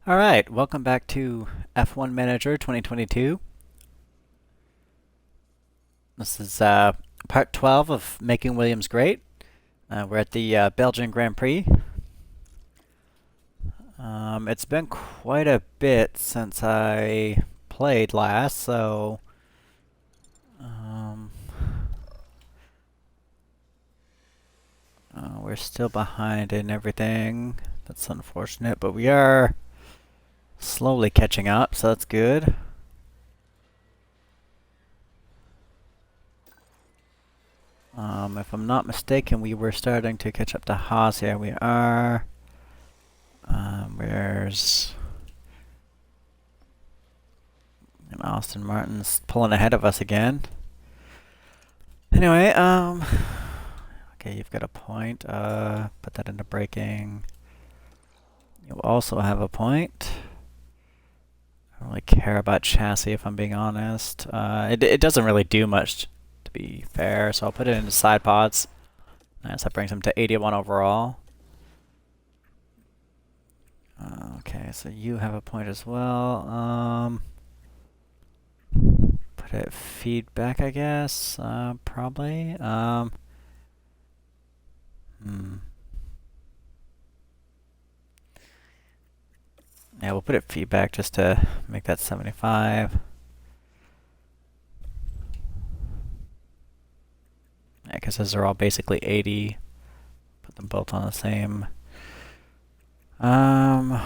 Alright, welcome back to F1 Manager 2022. This is part 12 of Making Williams Great. We're at the Belgian Grand Prix. It's been quite a bit since I played last, so um, we're still behind in everything. That's unfortunate, but we are slowly catching up, so that's good. If I'm not mistaken, we were starting to catch up to Haas. Here we are. Where's and Aston Martin's pulling ahead of us again. Anyway, okay, you've got a point. Put that into braking. You also have a point. I don't really care about chassis if I'm being honest. It doesn't really do much, to be fair, so I'll put it into side pods. Nice, that brings him to 81 overall. Okay, so you have a point as well. Put it feedback, I guess. Probably. Yeah, we'll put it feedback just to make that 75. Yeah, because those are all basically 80. Put them both on the same. I've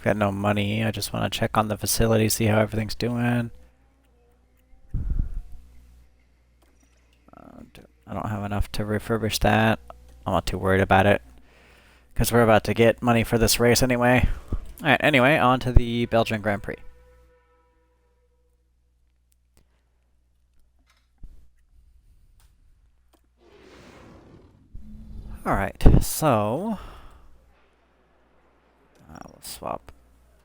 got no money. I just want to check on the facility, see how everything's doing. I don't have enough to refurbish that. I'm not too worried about it, because we're about to get money for this race anyway. Alright, anyway, on to the Belgian Grand Prix. Alright, so we'll swap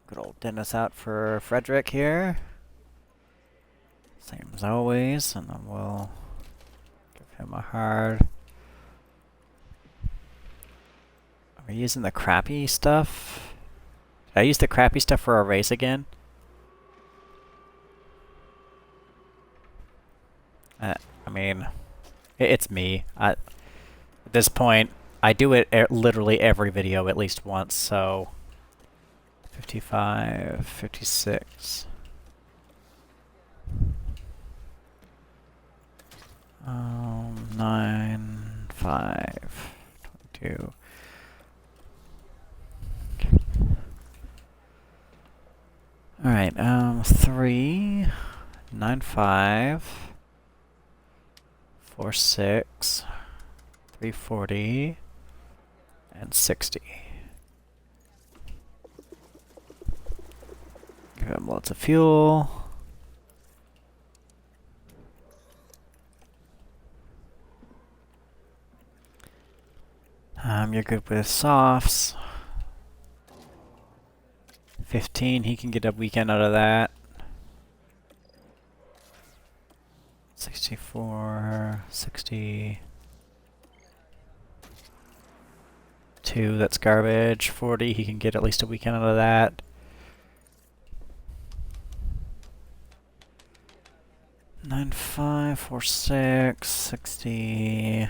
good old Dennis out for Frederick here. Same as always, and then we'll give him a hard. Are we using the crappy stuff? Did I use the crappy stuff for a race again? I mean, it's me. At this point, I do it literally every video at least once, so 55, 56. 9, 5, 22. Alright, 3, 9, 5, 4, 6, 340, and 60. Give him lots of fuel. You're good with softs. 15, he can get a weekend out of that. 64, 60. 2, that's garbage. 40, he can get at least a weekend out of that. 9, 5, 4, 6, 60.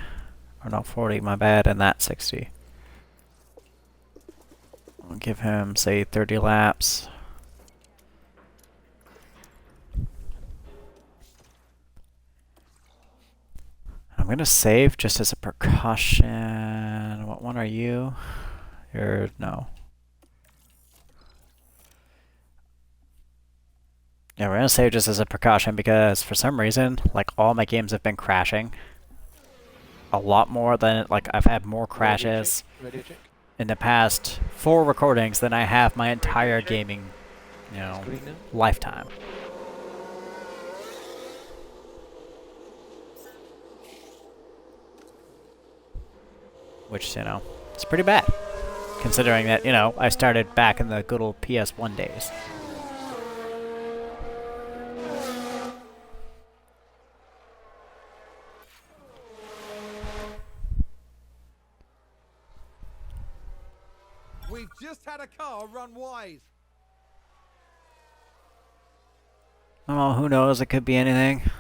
Or no, 40, my bad, and that 60. I'll give him, say, 30 laps. I'm gonna save just as a precaution. What one are you? You're, no. Yeah, we're gonna save just as a precaution because for some reason, like, all my games have been crashing. A lot more than, like, I've had more crashes in the past 4 recordings than I have my entire gaming, lifetime. Which, it's pretty bad. Considering that, I started back in the good old PS1 days. We've just had a car run wide. Oh, who knows? It could be anything.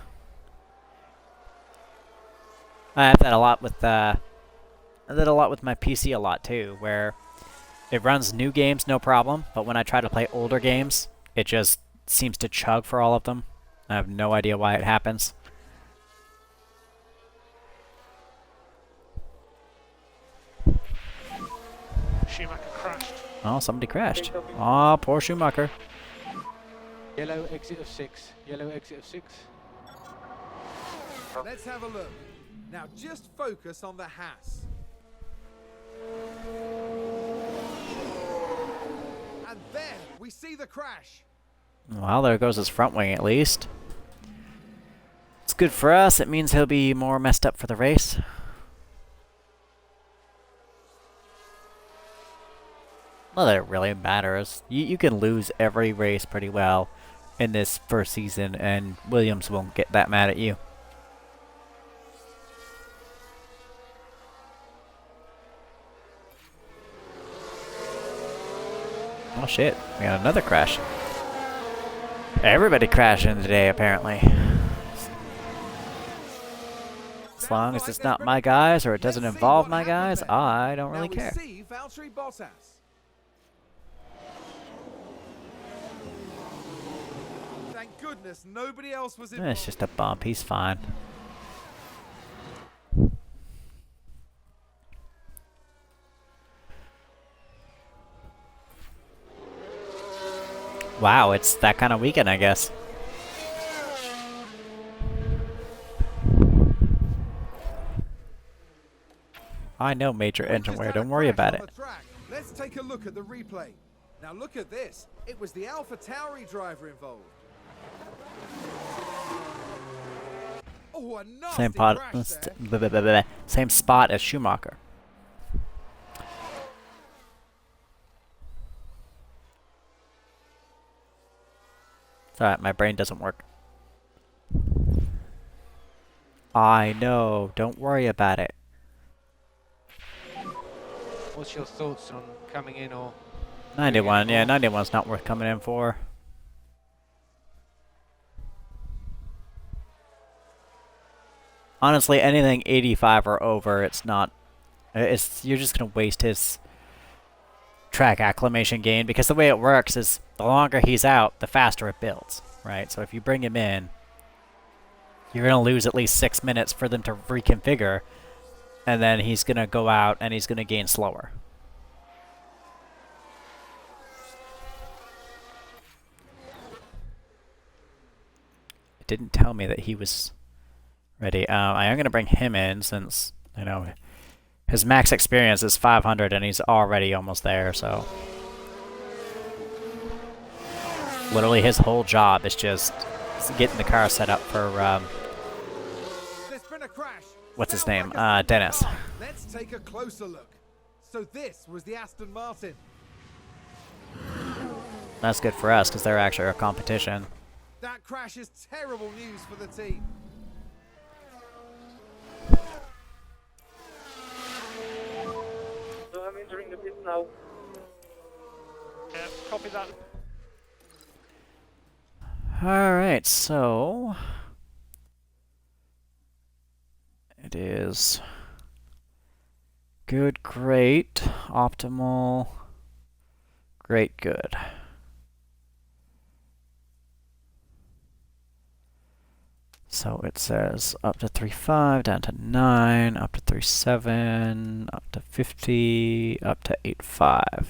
I have that a lot with I did a lot with my PC a lot too, where it runs new games no problem, but when I try to play older games, it just seems to chug for all of them. I have no idea why it happens. Schumacher crashed. Oh, somebody crashed. Oh, poor Schumacher. Yellow exit of 6. Yellow exit of 6. Let's have a look. Now just focus on the Haas. And there we see the crash. Well, there goes his front wing at least. It's good for us. It means he'll be more messed up for the race. Not that it really matters. You can lose every race pretty well in this first season, and Williams won't get that mad at you. Oh shit, we got another crash. Everybody crashing today, apparently. As long as it's not my guys or it doesn't involve my guys, I don't really care. See Valtteri Bottas. Thank goodness nobody else was involved. It's just a bump, he's fine. Wow, it's that kind of weekend, I guess. I know major engine wear, don't worry about it. Let's take a look at the replay. Now look at this. It was the AlphaTauri driver involved. Oh, a nasty crash there. Same spot as Schumacher. It's alright, my brain doesn't work. I know, don't worry about it. What's your thoughts on coming in or... 91, yeah, 91's not worth coming in for. Honestly, anything 85 or over, it's not... you're just going to waste his track acclimation gain, because the way it works is the longer he's out, the faster it builds, right? So if you bring him in, you're going to lose at least 6 minutes for them to reconfigure, and then he's going to go out and he's going to gain slower. It didn't tell me that he was ready. I am going to bring him in since, you know, his max experience is 500 and he's already almost there, so... Literally his whole job is just getting the car set up for, There's been a crash. what's his name? Dennis. Let's take a closer look. So this was the Aston Martin. That's good for us, because they're actually our competition. That crash is terrible news for the team. So I'm entering the pit now. Yeah, copy that. Alright, so... It is... Good, great, optimal, great, good. So it says up to 3.5, down to 9, up to 3.7, up to 50, up to 8.5.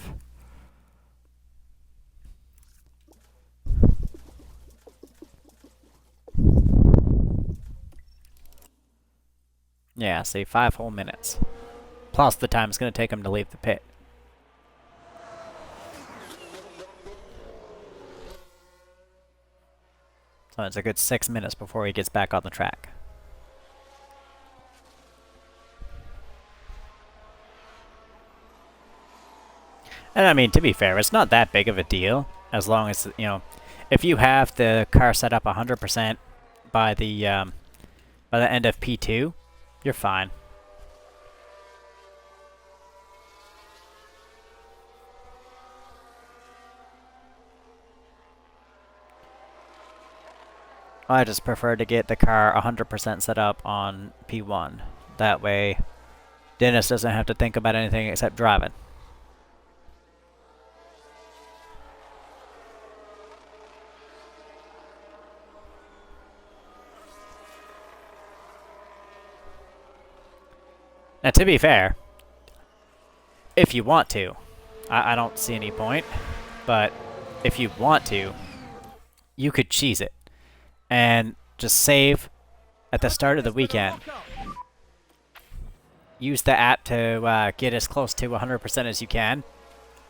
Yeah, see, 5 whole minutes. Plus the time it's going to take him to leave the pit. So it's a good 6 minutes before he gets back on the track. And I mean, to be fair, it's not that big of a deal, as long as, you know, if you have the car set up 100% by the end of P2, you're fine. I just prefer to get the car 100% set up on P1. That way, Dennis doesn't have to think about anything except driving. Now, to be fair, if you want to, I don't see any point, but if you want to, you could cheese it and just save at the start of the weekend. Use the app to get as close to 100% as you can.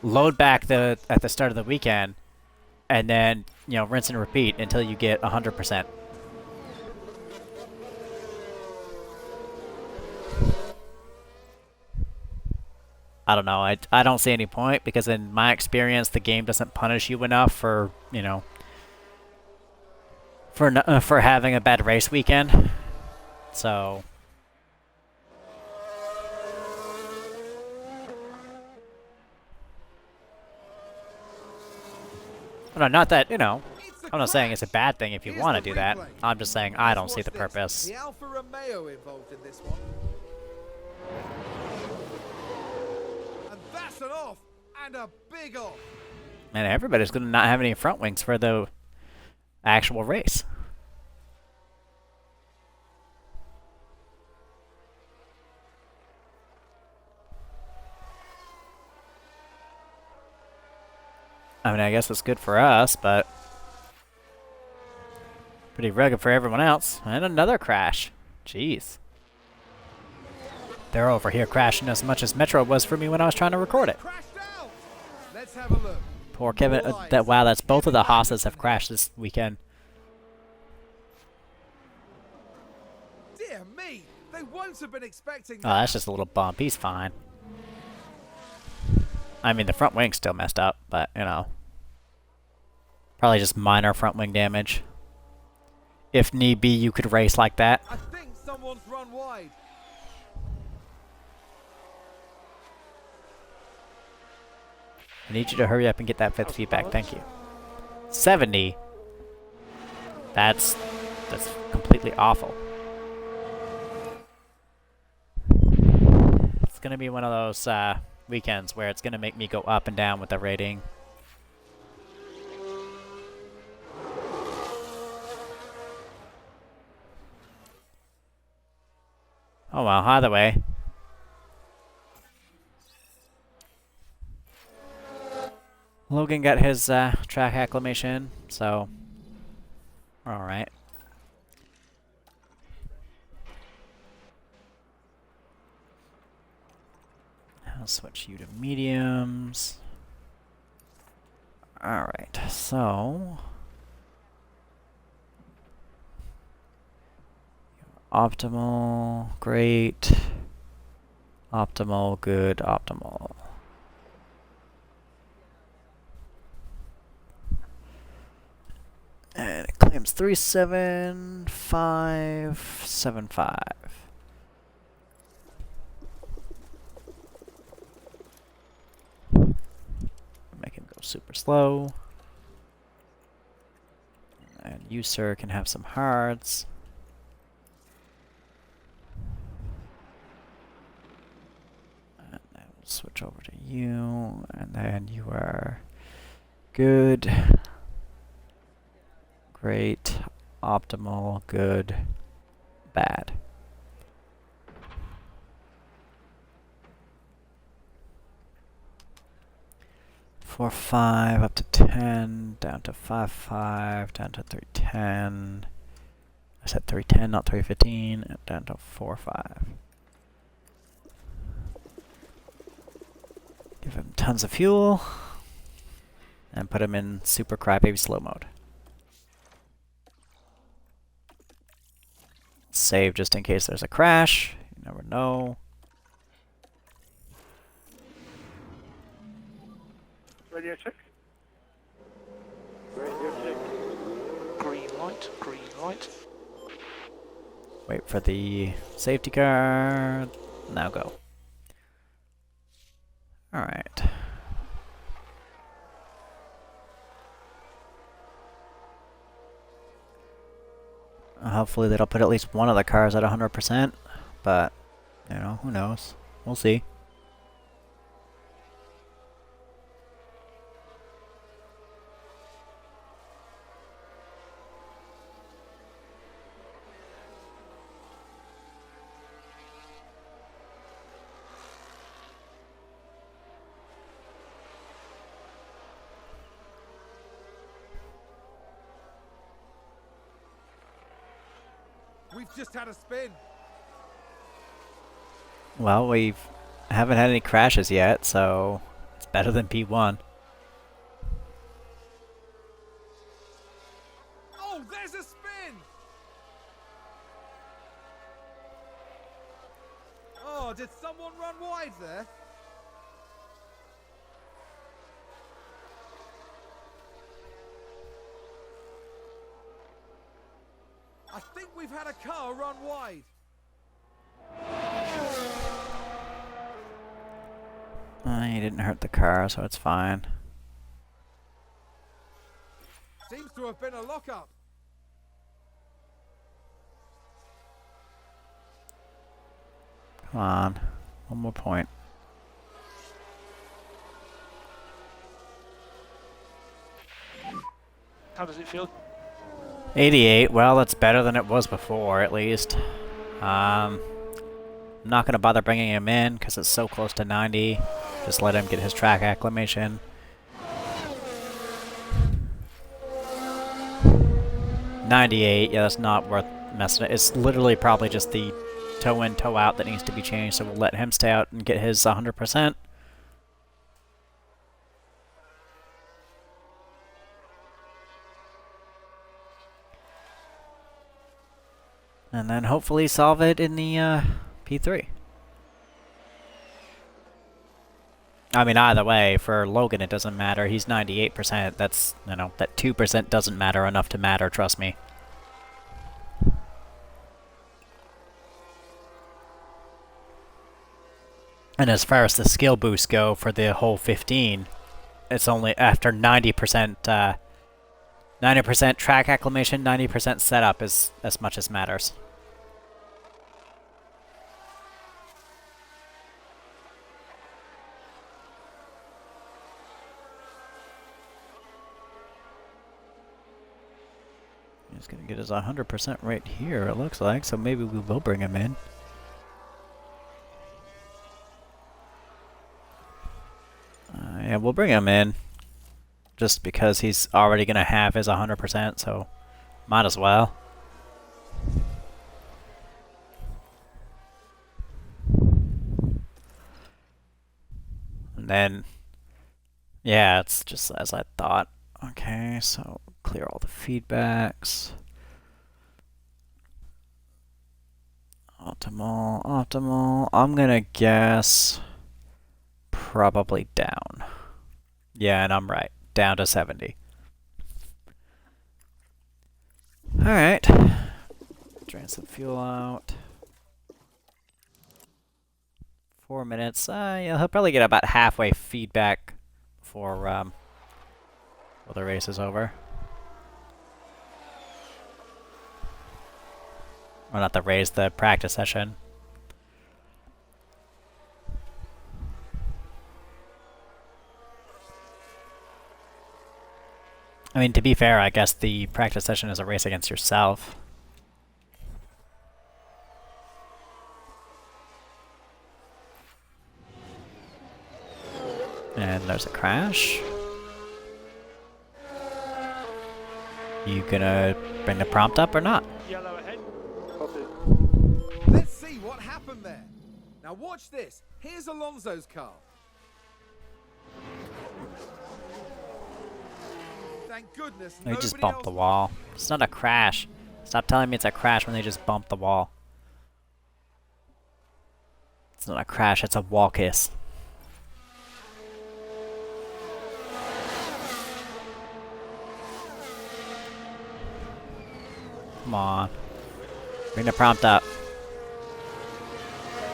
Load back at the start of the weekend, and then rinse and repeat until you get 100%. I don't know. I don't see any point because in my experience, the game doesn't punish you enough for for having a bad race weekend. So. No, not that, I'm not saying it's a bad thing if you want to do that. I'm just saying I don't see the purpose. The Alfa Romeo involved in this one. And that's an off, and a big off. And everybody's going to not have any front wings for the actual race. I mean, I guess it's good for us, but pretty rugged for everyone else. And another crash. Jeez. They're over here crashing as much as Metro was for me when I was trying to record it. Let's have a look. Poor Kevin. Wow, that's both of the Haas's have crashed this weekend. Dear me, they won't have been expecting Oh, that. that's just a little bump. He's fine. I mean, the front wing's still messed up, but, probably just minor front wing damage. If need be, you could race like that. I think someone's run wide. I need you to hurry up and get that fifth feedback. Thank you. 70. That's completely awful. It's gonna be one of those weekends where it's gonna make me go up and down with the rating. Oh well, either way. Logan got his track acclimation, so we're alright. I'll switch you to mediums. Alright, so optimal, great, optimal, good, optimal. And it claims 37575. Make him go super slow. And you, sir, can have some hearts. And then we'll switch over to you, and then you are good, great, optimal, good, bad. Four, 5, up to 10, down to 5, down to 310. I said 310, not 315, and down to 4, 5. Give him tons of fuel, and put him in super crybaby slow mode. Save just in case there's a crash. You never know. Radio check. Radio check. Green light, green light. Wait for the safety car. Now go. Alright. Hopefully they'll put at least one of the cars at 100%, but, you know, who knows? We'll see. We've just had a spin. Well, we haven't had any crashes yet, so it's better than P1. Oh, there's a spin! Oh, did someone run wide there? I think we've had a car run wide. He didn't hurt the car, so it's fine. Seems to have been a lockup. Come on. One more point. How does it feel? 88, well, that's better than it was before, at least. I'm not going to bother bringing him in, because it's so close to 90. Just let him get his track acclimation. $98, yeah, that's not worth messing it. It's literally probably just the toe in, toe out that needs to be changed, so we'll let him stay out and get his 100%. And then hopefully solve it in the P3. I mean, either way, for Logan it doesn't matter. He's 98%. That's, you know, that 2% doesn't matter enough to matter, trust me. And as far as the skill boosts go for the whole 15, it's only after 90%, 90% track acclimation, 90% setup is as much as matters. He's gonna get his 100% right here, it looks like, so maybe we will bring him in. Yeah, we'll bring him in. Just because he's already gonna have his 100%, so might as well. And then, yeah, it's just as I thought. Okay, so clear all the feedbacks. Optimal, optimal. I'm gonna guess probably down. Yeah, and I'm right. Down to 70. Alright. Drain some fuel out. 4 minutes. Yeah, he'll probably get about halfway feedback before the race is over. Or not the race, the practice session. I mean, to be fair, I guess the practice session is a race against yourself. And there's a crash. You gonna bring the prompt up or not? Yellow ahead. Let's see what happened there. Now watch this. Here's Alonso's car. Thank goodness They just nobody bumped else the wall. It's not a crash. Stop telling me it's a crash when they just bump the wall. It's not a crash, it's a wall kiss. Come on. Bring the prompt up.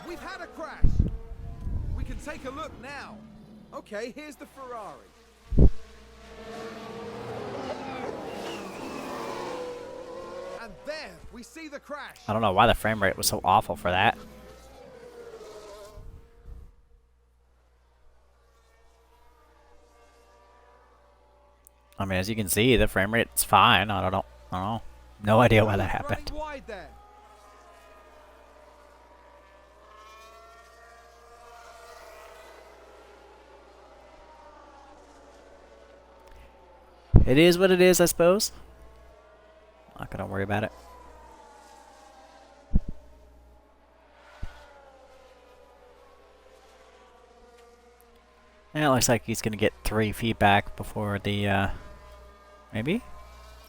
We've had a crash. We can take a look now. Okay, here's the Ferrari. And There, we see the crash. I don't know why the frame rate was so awful for that. I mean, as you can see, the frame rate's fine. I don't know. No idea why that He's happened. running wide there. It is what it is, I suppose. Not gonna worry about it. And it looks like he's gonna get 3 feedback before the, maybe?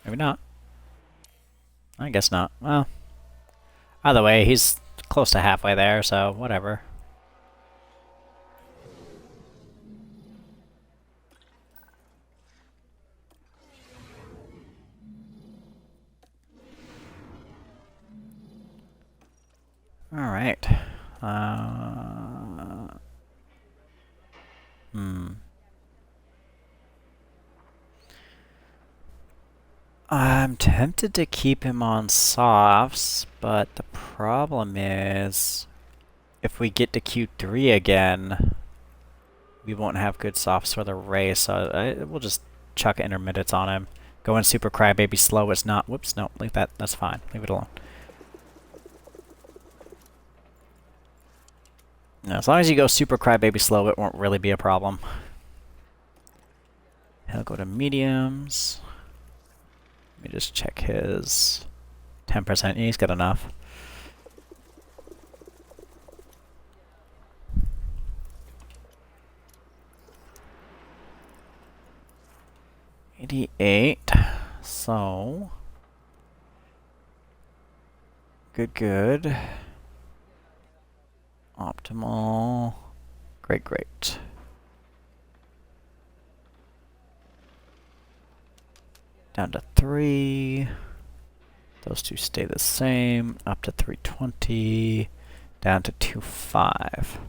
Maybe not. I guess not. Well, either way, he's close to halfway there, so whatever. Alright. I'm tempted to keep him on softs, but the problem is, if we get to Q3 again, we won't have good softs for the race, so we'll just chuck intermittents on him. Go in super crybaby slow, it's not. Whoops, no, leave that, that's fine. Leave it alone. No, as long as you go super crybaby slow, it won't really be a problem. He'll go to mediums. Let me just check his 10%. He's got enough. $88. So good. Optimal. Great. Down to 3. Those two stay the same. Up to 320. Down to 25.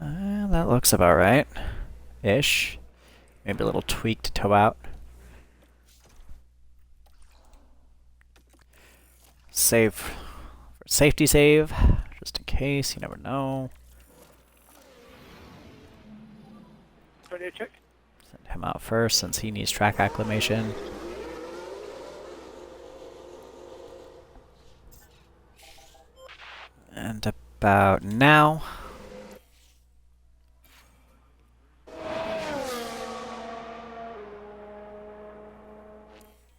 That looks about right. Ish. Maybe a little tweak to tow out. Save. Safety save. Just in case. You never know. Radio check. Send him out first since he needs track acclimation. And about now.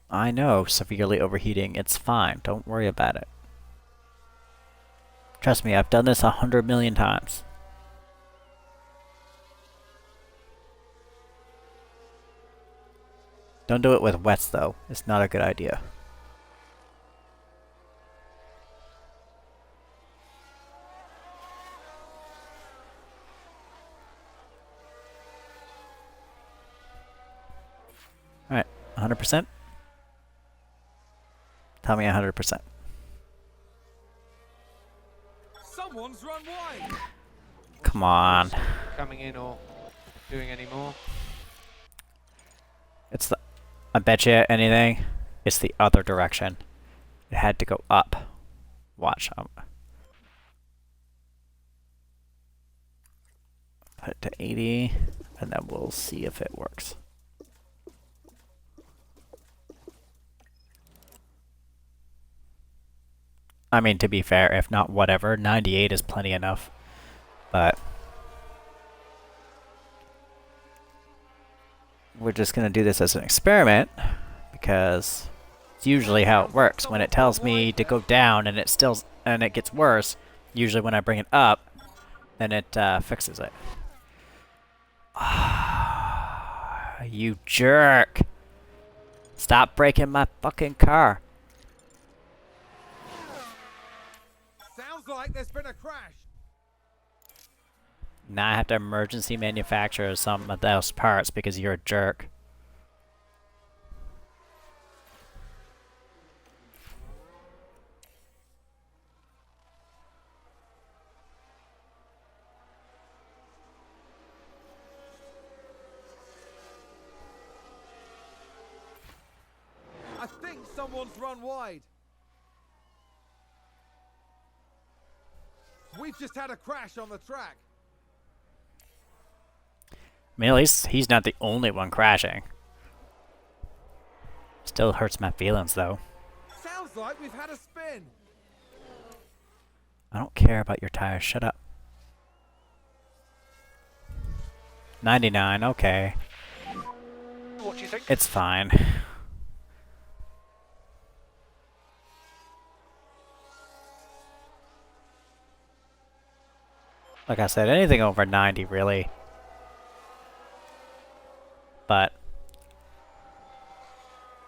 I know, severely overheating. It's fine. Don't worry about it. Trust me, I've done this 100 million times. Don't do it with wets, though. It's not a good idea. Alright, 100%. Tell me 100%. Someone's run wide. Come on. Coming in or doing any more? It's the... I bet you anything, it's the other direction. It had to go up. Watch. Put it to 80, and then we'll see if it works. I mean, to be fair, if not whatever, 98 is plenty enough. But we're just going to do this as an experiment because it's usually how it works. When it tells me to go down and it gets worse, usually when I bring it up, then it fixes it. You jerk! Stop breaking my fucking car. Sounds like there's been a crash. Now I have to emergency manufacture some of those parts because you're a jerk. I think someone's run wide. We've just had a crash on the track. I mean, at least he's not the only one crashing. Still hurts my feelings, though. Sounds like we've had a spin. I don't care about your tires. Shut up. 99, okay. What do you think? It's fine. Like I said, anything over 90, really. But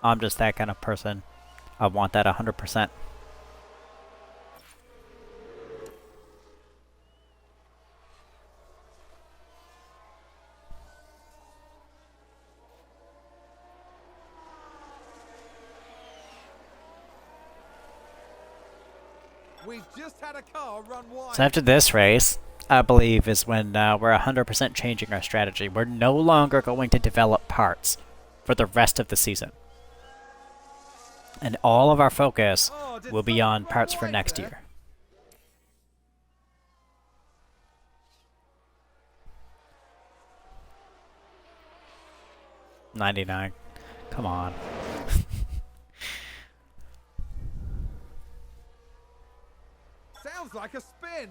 I'm just that kind of person. I want that 100%. We've just had a car run wide. So after this race, I believe, is when we're 100% changing our strategy. We're no longer going to develop parts for the rest of the season. And all of our focus will be on parts for next year. $99. Come on. Sounds like a spin.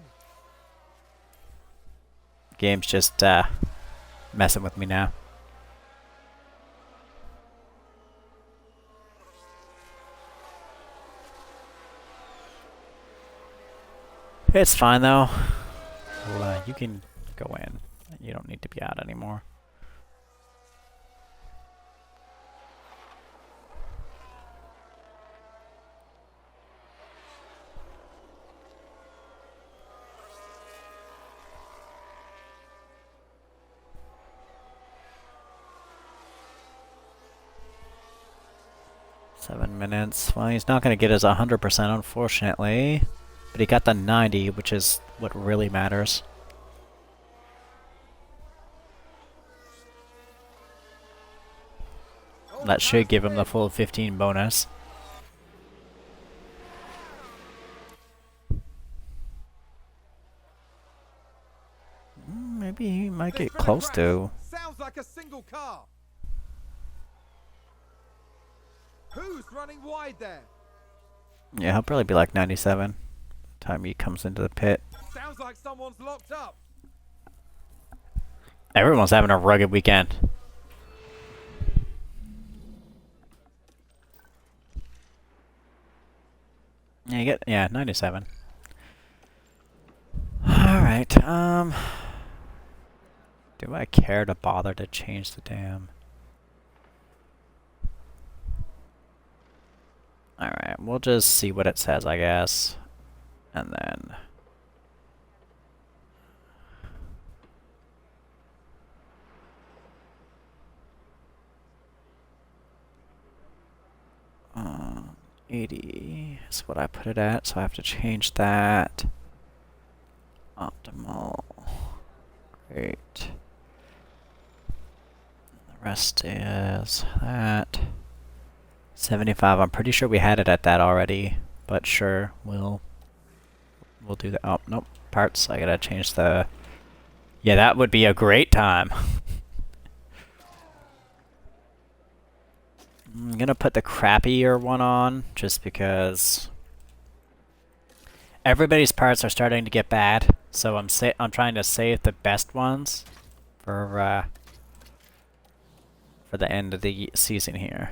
Game's just messing with me now. It's fine though. Well, you can go in. You don't need to be out anymore. Seven minutes. Well, he's not going to get his 100%, unfortunately. But he got the 90, which is what really matters. That should give him the full 15 bonus. Maybe he might get close to. Sounds like a single car. Who's running wide there? Yeah, he'll probably be like 97 by the time he comes into the pit. Sounds like someone's locked up. Everyone's having a rugged weekend. Yeah, you get 97. Alright, do I care to bother to change the damn? Alright, we'll just see what it says, I guess. And then... Uh, 80 is what I put it at, so I have to change that. Optimal. Great. The rest is that. 75. I'm pretty sure we had it at that already, but sure, we'll do that. Oh, nope. Parts. I gotta change the... Yeah, that would be a great time. I'm gonna put the crappier one on, just because everybody's parts are starting to get bad. So I'm trying to save the best ones for the end of the season here.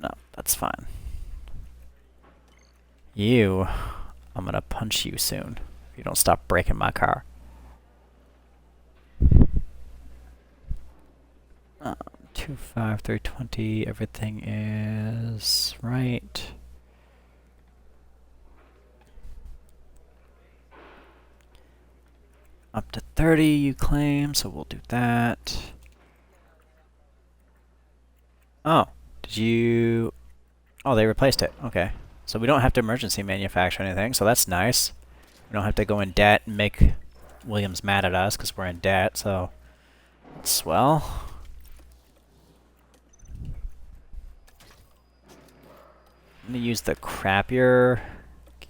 No, that's fine. I'm gonna punch you soon if you don't stop breaking my car. 25320. Everything is right. Up to 30 you claim, so we'll do that. Oh, did you... Oh, they replaced it. Okay. So we don't have to emergency manufacture anything, so that's nice. We don't have to go in debt and make Williams mad at us because we're in debt, so... That's swell. I'm gonna use the crappier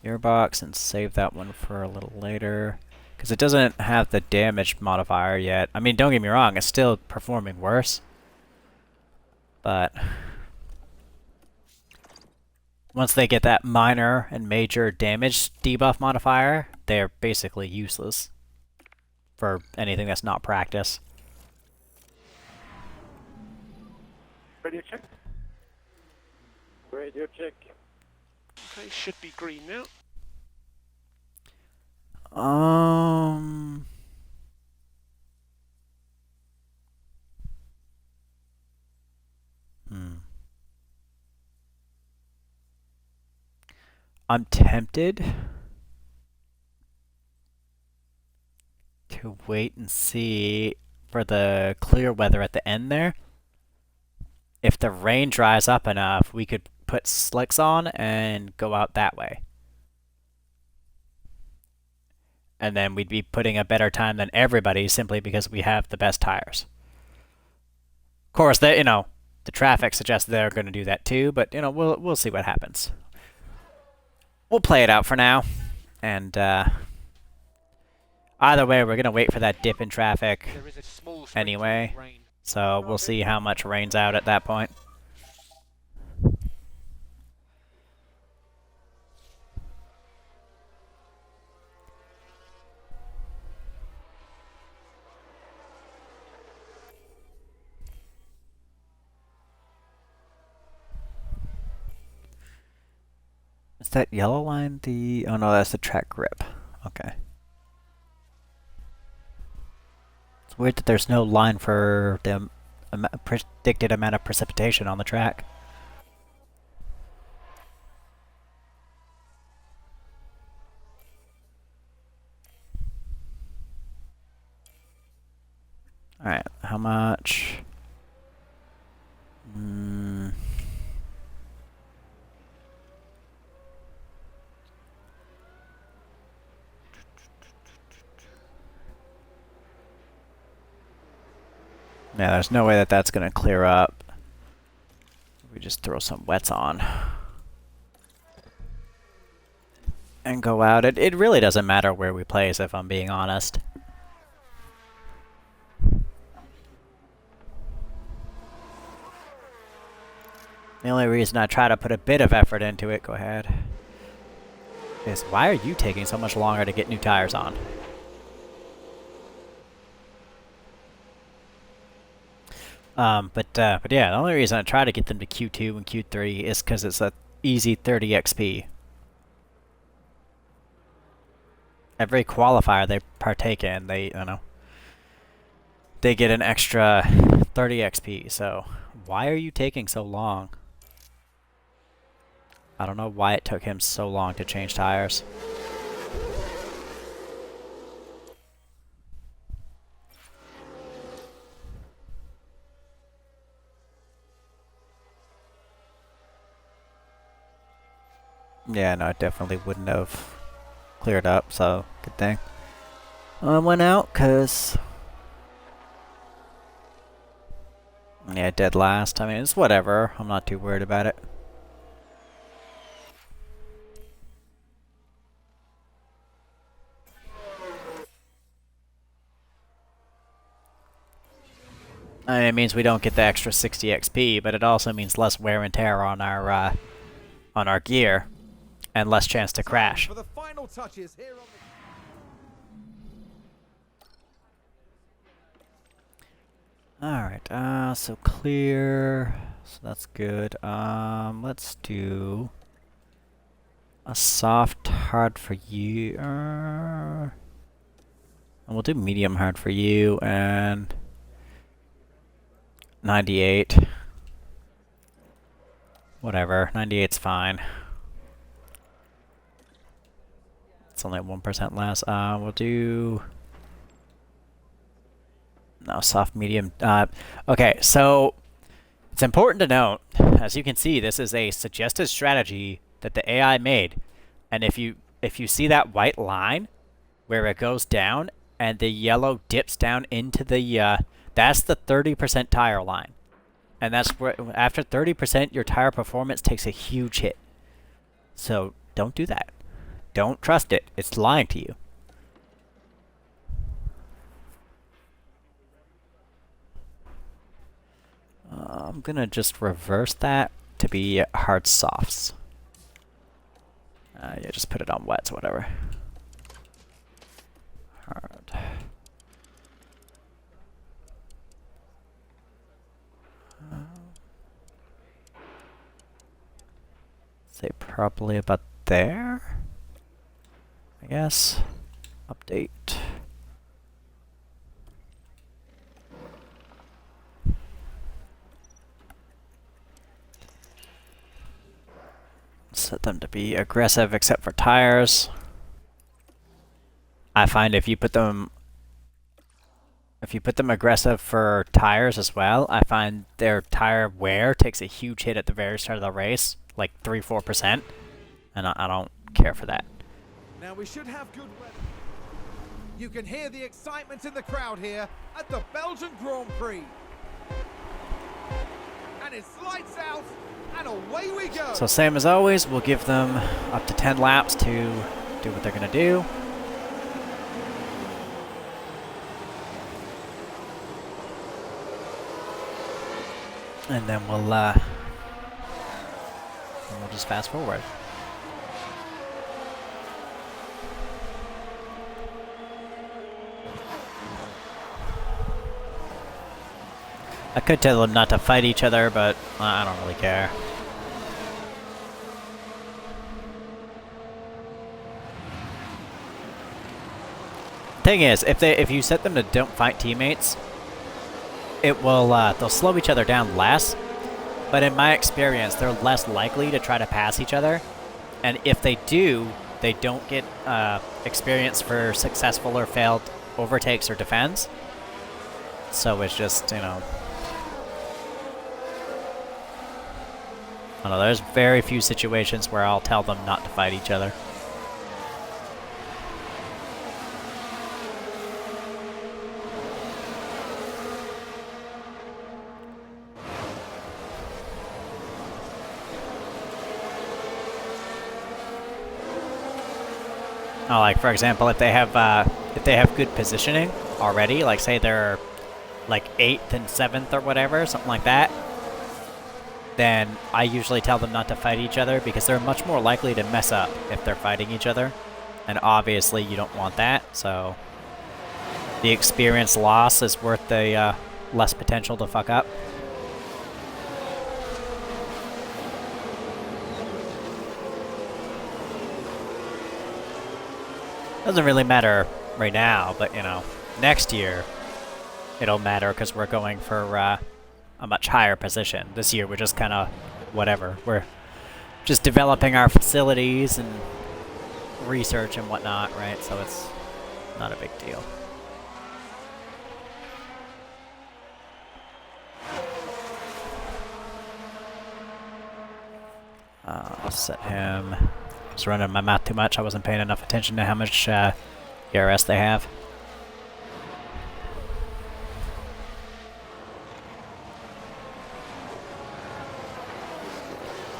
gearbox and save that one for a little later. Because it doesn't have the damage modifier yet. I mean, don't get me wrong, it's still performing worse. But once they get that minor and major damage debuff modifier, they're basically useless for anything that's not practice. Radio check. Radio check. Okay, should be green now. I'm tempted to wait and see for the clear weather at the end there. If the rain dries up enough, we could put slicks on and go out that way. And then we'd be putting a better time than everybody simply because we have the best tires. Of course, the traffic suggests they're going to do that too, but we'll see what happens. We'll play it out for now, and either way, we're going to wait for that dip in traffic There is a small anyway, sprinkle of rain. so we'll see how much rain's out at that point. Is that yellow line the... Oh no, that's the track grip. Okay. It's weird that there's no line for the predicted amount of precipitation on the track. Alright, how much? Yeah, there's no way that that's going to clear up. We just throw some wets on. And go out. It really doesn't matter where we place, if I'm being honest. The only reason I try to put a bit of effort into it, go ahead, is why are you taking so much longer to get new tires on? But yeah, the only reason I try to get them to Q2 and Q3 is because it's a easy 30 XP. Every qualifier they partake in, they get an extra 30 XP. So why are you taking so long? I don't know why it took him so long to change tires. Yeah, no, it definitely wouldn't have cleared up, so good thing. I went out, cause... Yeah, dead last. I mean, it's whatever. I'm not too worried about it. I mean, it means we don't get the extra 60 XP, but it also means less wear and tear on our gear. And less chance to crash. For the final touches here on Alright, so clear. So that's good. Let's do a soft hard for you. And we'll do medium hard for you and 98. Whatever, 98's fine. It's only 1% less. We'll do... No, soft, medium. Okay, so it's important to note, as you can see, this is a suggested strategy that the AI made. And if you see that white line where it goes down and the yellow dips down into the... that's the 30% tire line. And that's where, after 30%, your tire performance takes a huge hit. So don't do that. Don't trust it. It's lying to you. I'm gonna just reverse that to be hard softs. Yeah, just put it on wets, whatever. Hard. Say probably about there, I guess. Update. Set them to be aggressive except for tires. I find if you put them aggressive for tires as well, I find their tire wear takes a huge hit at the very start of the race, like 3-4%, and I don't care for that. Now we should have good weather. You can hear the excitement in the crowd here at the Belgian Grand Prix. And it's lights out, and away we go. So same as always, we'll give them up to 10 laps to do what they're gonna do. And then we'll just fast forward. I could tell them not to fight each other, but I don't really care. Thing is, if you set them to don't fight teammates, it will they'll slow each other down less. But in my experience, they're less likely to try to pass each other, and if they do, they don't get experience for successful or failed overtakes or defends. So it's just, you know, I don't know, there's very few situations where I'll tell them not to fight each other. Oh, like for example, if they have good positioning already, like say they're like 8th and 7th or whatever, something like that, then I usually tell them not to fight each other because they're much more likely to mess up if they're fighting each other. And obviously you don't want that, so the experience loss is worth the less potential to fuck up. Doesn't really matter right now, but you know, next year it'll matter because we're going for a much higher position. This year we're just kind of whatever. We're just developing our facilities and research and whatnot, right? So it's not a big deal. I'll set him. I was running my mouth too much. I wasn't paying enough attention to how much ERS they have.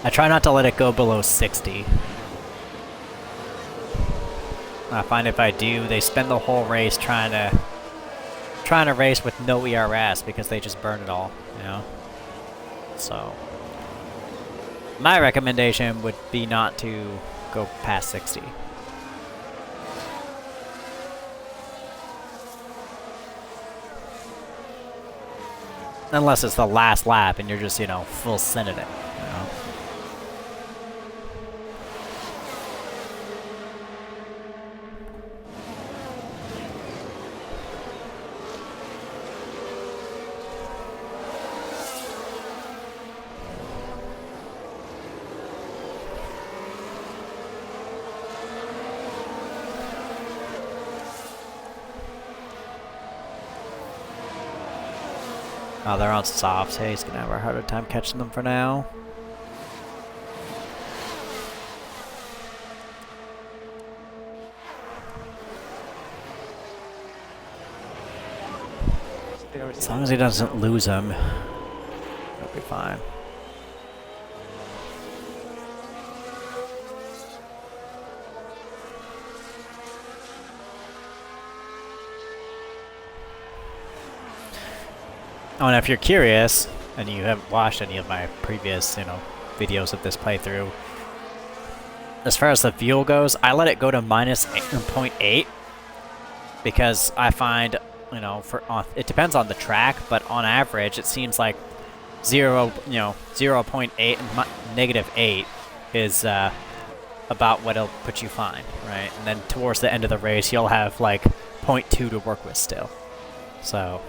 I try not to let it go below 60. I find if I do, they spend the whole race trying to race with no ERS because they just burn it all, you know? So my recommendation would be not to go past 60. Unless it's the last lap and you're just, you know, full sending it, you know? Oh, they're on softs. Hey, he's gonna have a harder time catching them for now. As long as he doesn't lose him, he'll be fine. Oh, and if you're curious, and you haven't watched any of my previous, videos of this playthrough, as far as the fuel goes, I let it go to minus 0.8 because I find, it depends on the track, but on average, it seems like 0.8 and negative 8 is about what it'll put you fine, right? And then towards the end of the race, you'll have like 0.2 to work with still. So.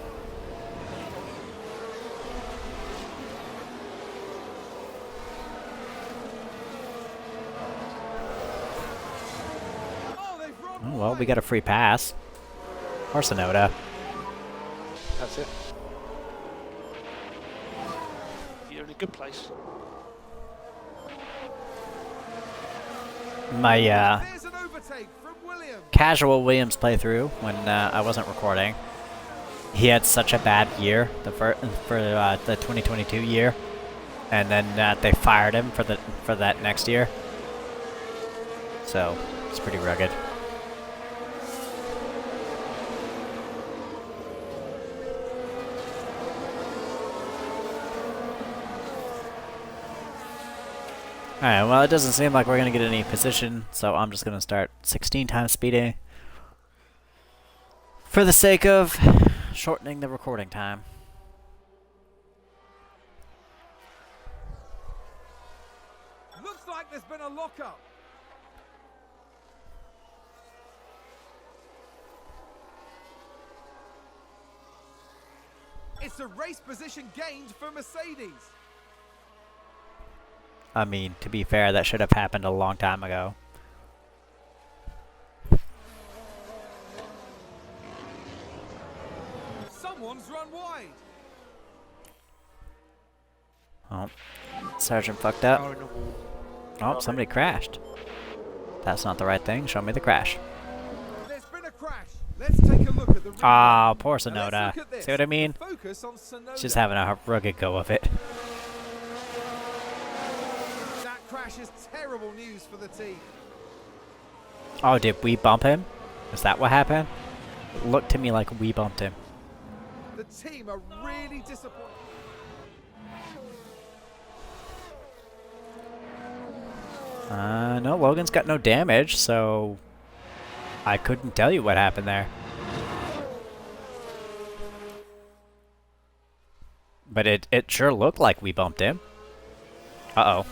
Oh, well, we got a free pass. Or Sonoda. That's it. You're in a good place. My There's an overtake from Williams. casual Williams playthrough when I wasn't recording, he had such a bad year for the 2022 year, and then they fired him for that next year. So it's pretty rugged. Alright, well, it doesn't seem like we're going to get any position, so I'm just going to start 16 times speeding for the sake of shortening the recording time. Looks like there's been a lockup. It's a race position gained for Mercedes. I mean, to be fair, that should have happened a long time ago. Someone's run wide. Oh, Sergeant fucked up. Oh, somebody crashed. That's not the right thing. Show me the crash. There's been a crash. Let's take a look at the replay. Ah, poor Now let's Sonoda. look at this. See what I mean? Focus on Sonoda. She's having a rugged go of it. That crash is terrible news for the team. Oh, did we bump him? Is that what happened? It looked to me like we bumped him. The team are really disappointed. No, Logan's got no damage, so I couldn't tell you what happened there. But it sure looked like we bumped him. Uh-oh.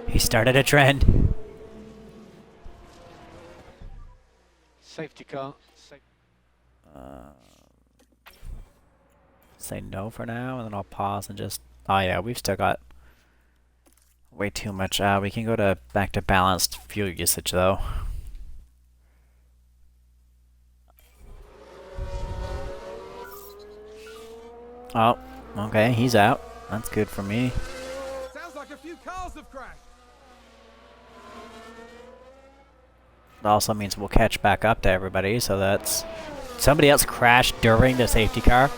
He started a trend. Safety car. Say no for now, and then I'll pause and just... Oh yeah, we've still got way too much. We can go back to balanced fuel usage though. Oh, okay, he's out. That's good for me. Sounds like a few cars have crashed. It also means we'll catch back up to everybody, so that's... Somebody else crashed during the safety car.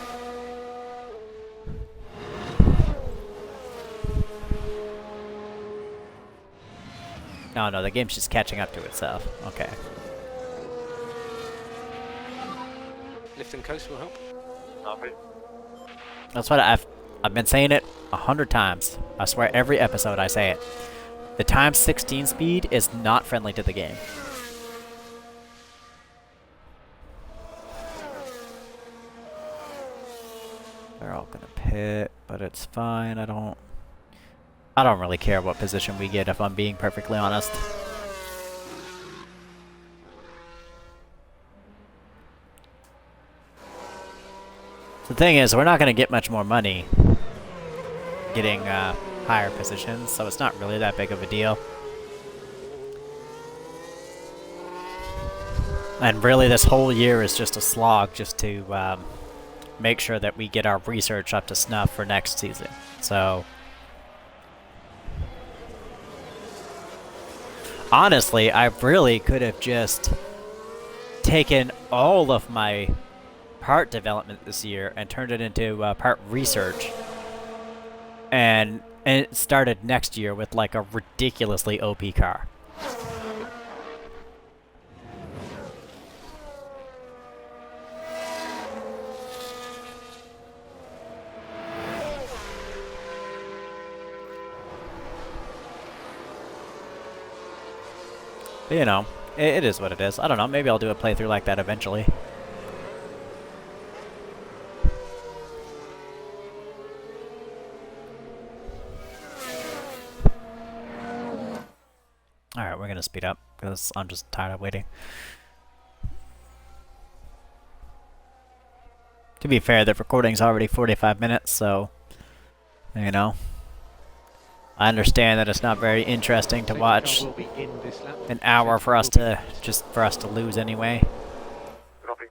No, the game's just catching up to itself. Okay. Lift and coast will help. That's what I've been saying it 100 times. I swear every episode I say it. The times 16 speed is not friendly to the game. They're all gonna pit, but it's fine. I don't really care what position we get if I'm being perfectly honest. The thing is, we're not going to get much more money getting higher positions, so it's not really that big of a deal. And really, this whole year is just a slog just to make sure that we get our research up to snuff for next season. So, honestly, I really could have just taken all of my part development this year and turned it into part research, and it started next year with like a ridiculously OP car. But, you know, it is what it is. I don't know, maybe I'll do a playthrough like that eventually. Alright, we're gonna speed up, because I'm just tired of waiting. To be fair, the recording's already 45 minutes, so, you know. I understand that it's not very interesting to watch Will be in this lap. an hour for us to, just for us to lose anyway. Copy.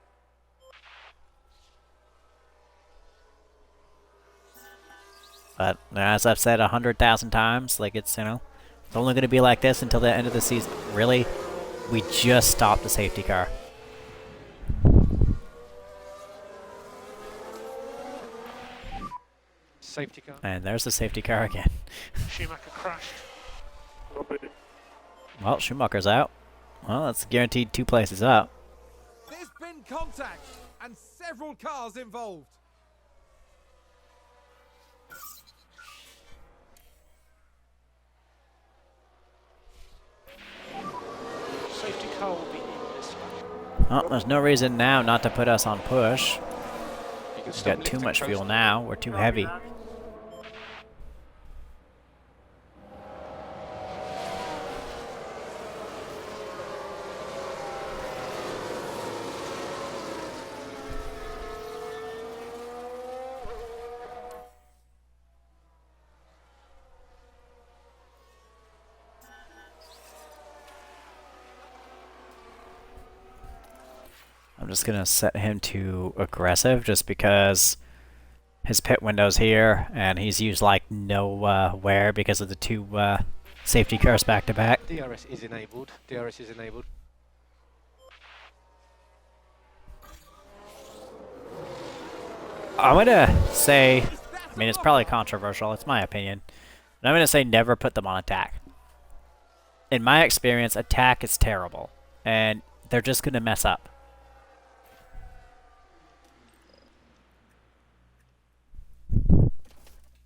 But, as I've said 100,000 times, like, it's, you know, it's only gonna be like this until the end of the season. Really? We just stopped the safety car. Safety car. And there's the safety car again. Schumacher crashed. Copy. Well, Schumacher's out. Well, that's guaranteed 2 places up. There's been contact and several cars involved. Safety car will be in this lap. Well, there's no reason now not to put us on push. You can We've stop got too lifting much close. fuel now. We're too heavy. I'm just gonna set him to aggressive just because his pit window's here and he's used like no wear because of the 2 safety cars back to back. DRS is enabled. DRS is enabled. I'm gonna say, I mean, it's probably controversial, it's my opinion, but I'm gonna say never put them on attack. In my experience, attack is terrible, and they're just gonna mess up.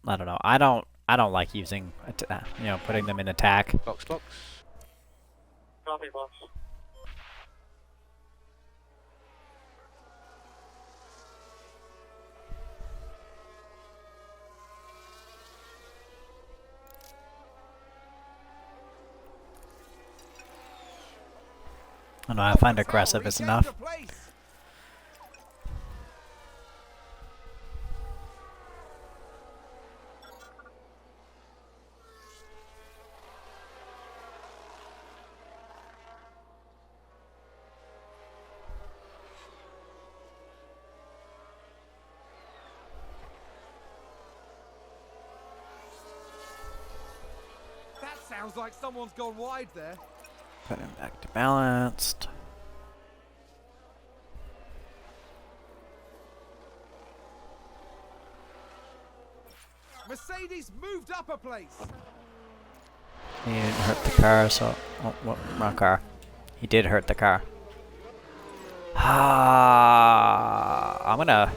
I don't know. I don't like using, you know, putting them in attack. Box, box. Copy, boss. I don't know. I find aggressive is enough. That sounds like someone's gone wide there. Put him back to balanced. Mercedes moved up a place. He didn't hurt the car, so... Oh, what? Wrong car. He did hurt the car. I'm gonna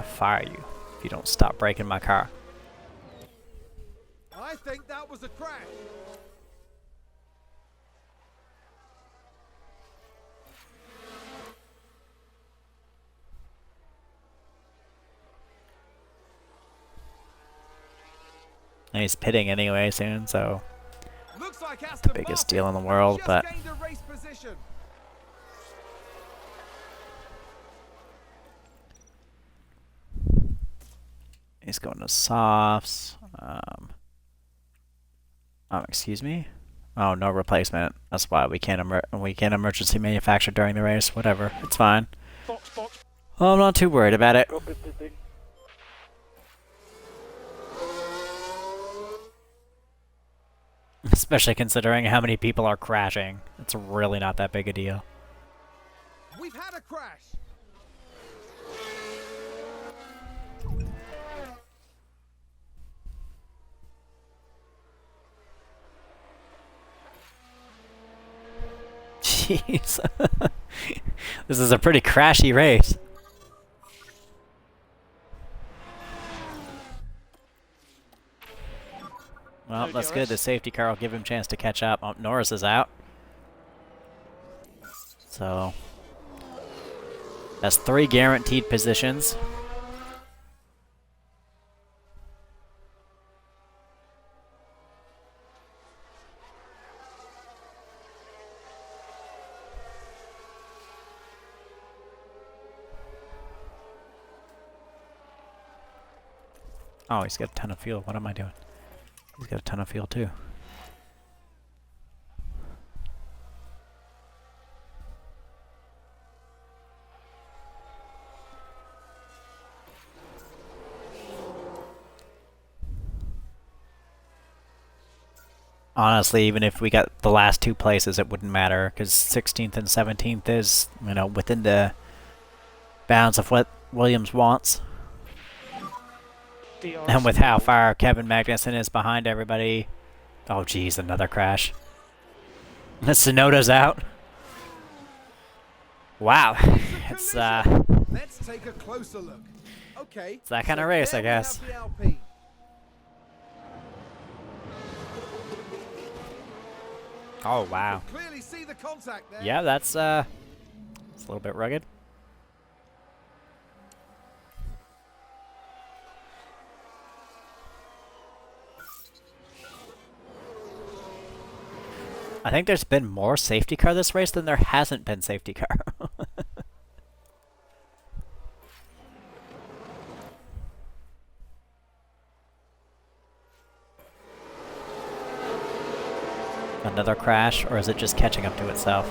fire you if you don't stop braking my car. I think that was a crash. And he's pitting anyway soon, so Looks like Aston biggest Martin deal in the world, just but gained a race position. he's going to softs. Excuse me. Oh, no replacement. That's why we can't emergency manufacture during the race. Whatever, it's fine. Box, box. Well, I'm not too worried about it. Copy, pitting. Especially considering how many people are crashing. It's really not that big a deal. We've had a crash. Jeez. This is a pretty crashy race. Well, that's good. The safety car will give him a chance to catch up. Oh, Norris is out. So that's 3 guaranteed positions. Oh, he's got a ton of fuel. What am I doing? He's got a ton of fuel too. Honestly, even if we got the last 2 places, it wouldn't matter, because 16th and 17th is, you know, within the bounds of what Williams wants. And with how far Kevin Magnussen is behind everybody... Oh, geez, another crash. Tsunoda's out. Wow. It's, Let's take a closer look. Okay. It's that kind of race, I guess. Oh, wow. Clearly see the contact there. Yeah, that's a little bit rugged. I think there's been more safety car this race than there hasn't been safety car. Another crash, or is it just catching up to itself?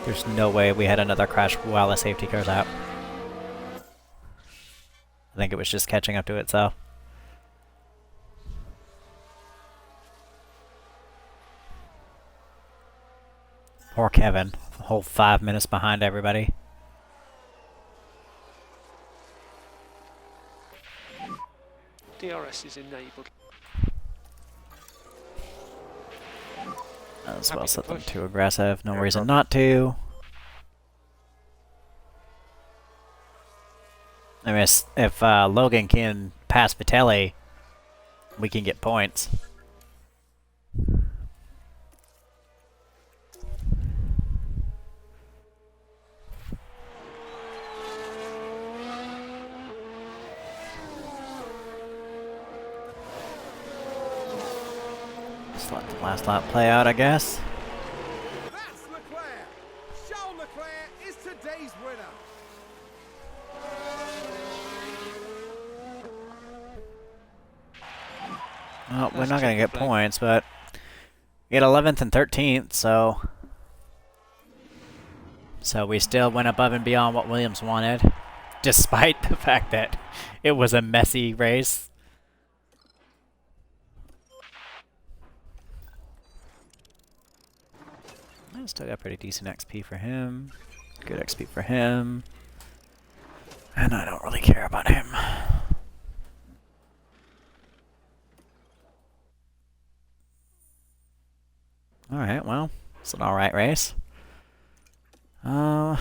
There's no way we had another crash while the safety car's out. I think it was just catching up to itself. Poor Kevin, a whole 5 minutes behind everybody. DRS is enabled. As well set them too aggressive, no reason not to. I mean, if Logan can pass Vitelli, we can get points. Just let the last lap play out, I guess. That's Leclerc. Charles Leclerc is today's winner. Well, we're not going to get points, but we get 11th and 13th, so we still went above and beyond what Williams wanted, despite the fact that it was a messy race. I still got pretty decent XP for him, good XP for him, and I don't really care about him. Alright, well, it's an alright race. Yeah,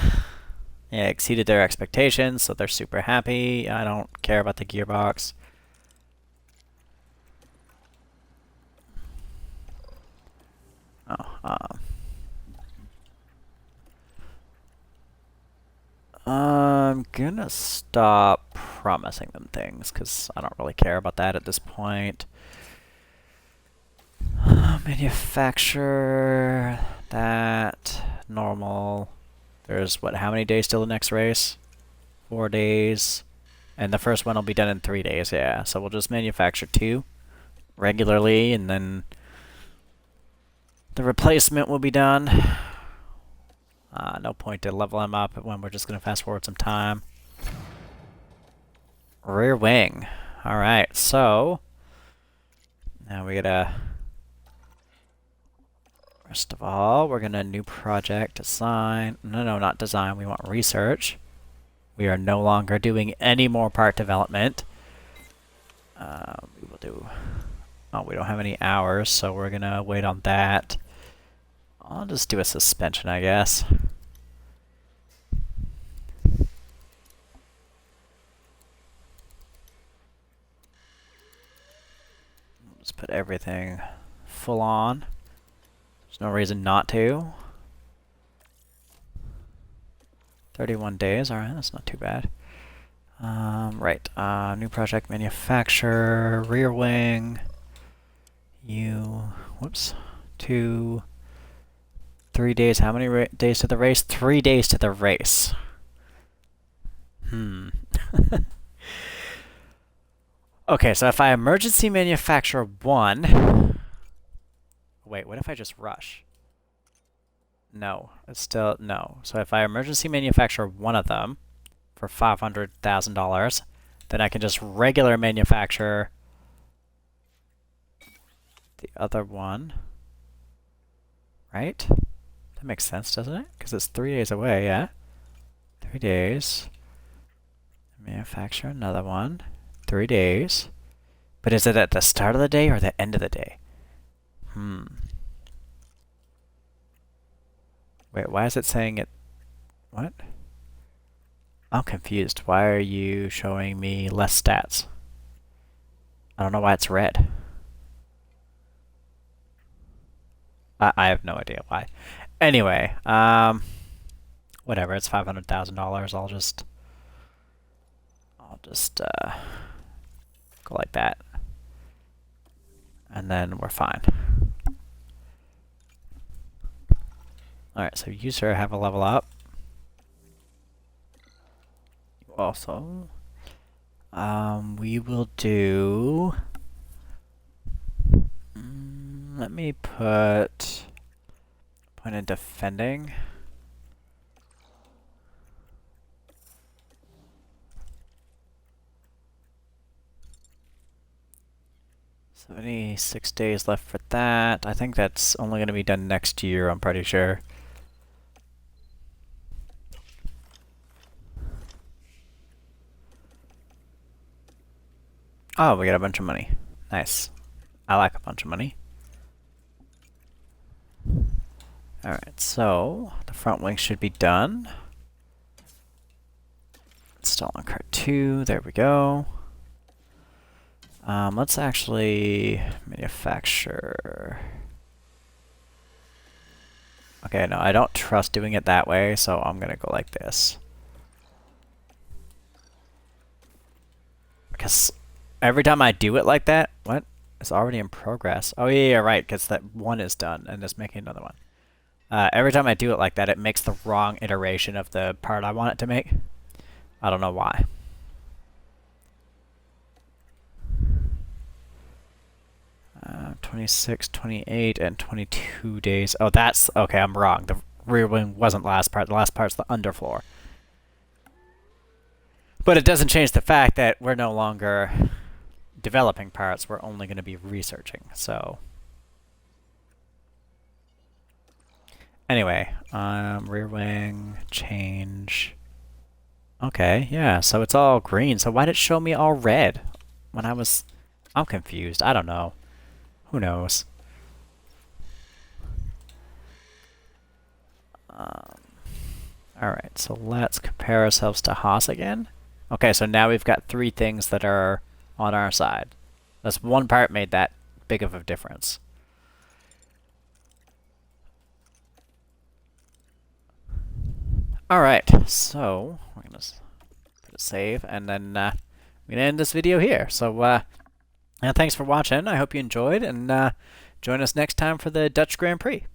exceeded their expectations, so they're super happy. I don't care about the gearbox. I'm gonna stop promising them things, because I don't really care about that at this point. Manufacture that normal. There's what? How many days till the next race? 4 days, and the first one will be done in 3 days. Yeah, so we'll just manufacture 2 regularly, and then the replacement will be done. No point to level them up when we're just gonna fast forward some time. Rear wing. All right, so now we gotta. First of all, we're gonna new project design. No, not design. We want research. We are no longer doing any more part development. We will do. Oh, we don't have any hours, so we're gonna wait on that. I'll just do a suspension, I guess. Just put everything full on. There's no reason not to. 31 days, alright, that's not too bad. Right, new project manufacturer, rear wing. Whoops. 2, 3 days, how many days to the race? 3 days to the race. Okay, so if I emergency manufacture 1... Wait, what if I just rush? No, it's still... No. So if I emergency manufacture 1 of them for $500,000, then I can just regular manufacture the other one. Right? That makes sense, doesn't it? Because it's 3 days away, yeah? 3 days. Manufacture another one. 3 days. But is it at the start of the day or the end of the day? Wait, why is it saying it... What? I'm confused. Why are you showing me less stats? I don't know why it's red. I have no idea why. Anyway, whatever, it's $500,000. I'll just go like that. And then we're fine. Alright, so user have a level up. Also, we will do... let me put point in defending. $76 days left for that. I think that's only going to be done next year, I'm pretty sure. Oh, we got a bunch of money. Nice. I like a bunch of money. Alright, so the front wing should be done. Install on cart 2. There we go. Let's actually manufacture... Okay, no, I don't trust doing it that way, so I'm gonna go like this. Because every time I do it like that... What? It's already in progress. Oh yeah, right, because that one is done, and it's making another one. Every time I do it like that, it makes the wrong iteration of the part I want it to make. I don't know why. Uh, 26, 28, and 22 days. Oh, that's... Okay, I'm wrong. The rear wing wasn't the last part. The last part's the underfloor. But it doesn't change the fact that we're no longer developing parts. We're only going to be researching, so... Anyway, rear wing, change. Okay, yeah, so it's all green. So why did it show me all red when I was... I'm confused. I don't know. Who knows? Alright, so let's compare ourselves to Haas again. Okay, so now we've got 3 things that are on our side. That's one part made that big of a difference. Alright, so we're going to put a save, and then we're going to end this video here. So, thanks for watching. I hope you enjoyed, and join us next time for the Dutch Grand Prix.